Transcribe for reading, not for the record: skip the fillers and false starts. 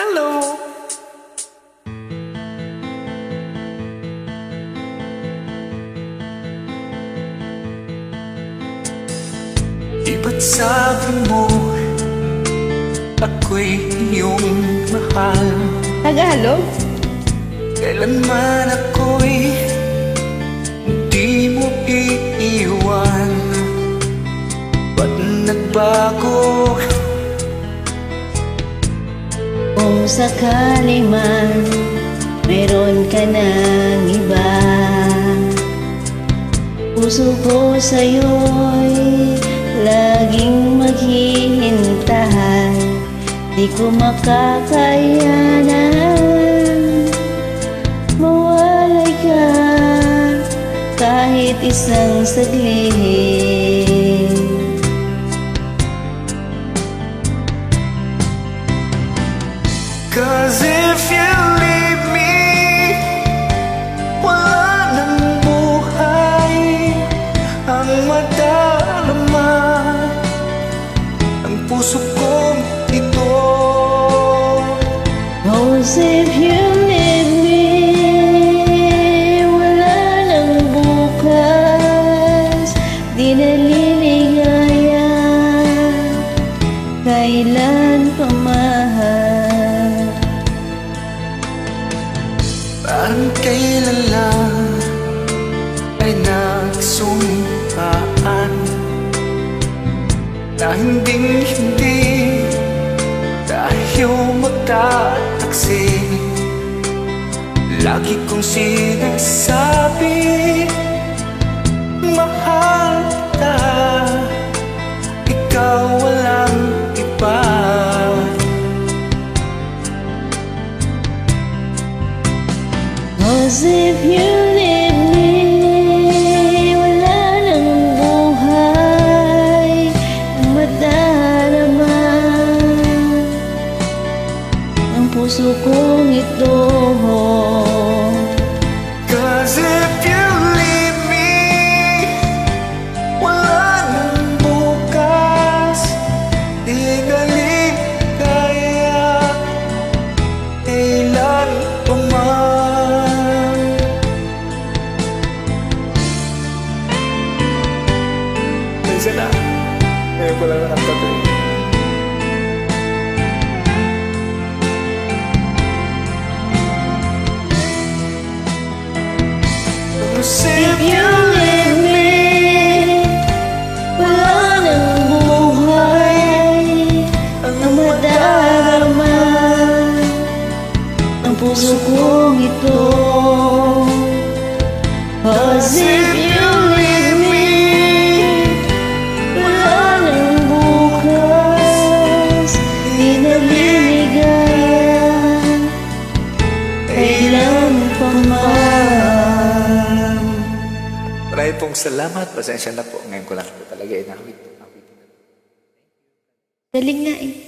Hello. Di ba't sabi mo ako'y iyong mahal? Tagalog? Kailanman ako'y hindi mo iiwan. Ba't nagbago? Kung sakali man meron ka ng iba, puso ko sa'yo'y laging maghihintay. Di ko makakayanan mawalay ka kahit isang saglit. Cause if you leave me, wala nang buhay ang madarama. Ang puso kong ito. Cause if you leave me, wala nang bukas. Di naliligaya kailan pa mahal. Parang kailan lang ay nagsumpaan na hindi tayo magtataksi. Lagi kong sinasabi mahal kita, ikaw walang iba. Cause if you leave me, wala nang buhay ang madarama. Ang puso kong ito. Cause if you leave me, wala nang bukas. Di galigaya kailan pa man. Minsan na, ngayon ko lang nakapatuloy. If you leave me, wala nang buhay ang madarama. Ang puso kong ito. Cause if you leave me, wala nang bukas. Di naliligaya kailan pa man. Maraming pong salamat. Pasensya na po. Ngayon ko lang po talaga inawit. Galing nga eh.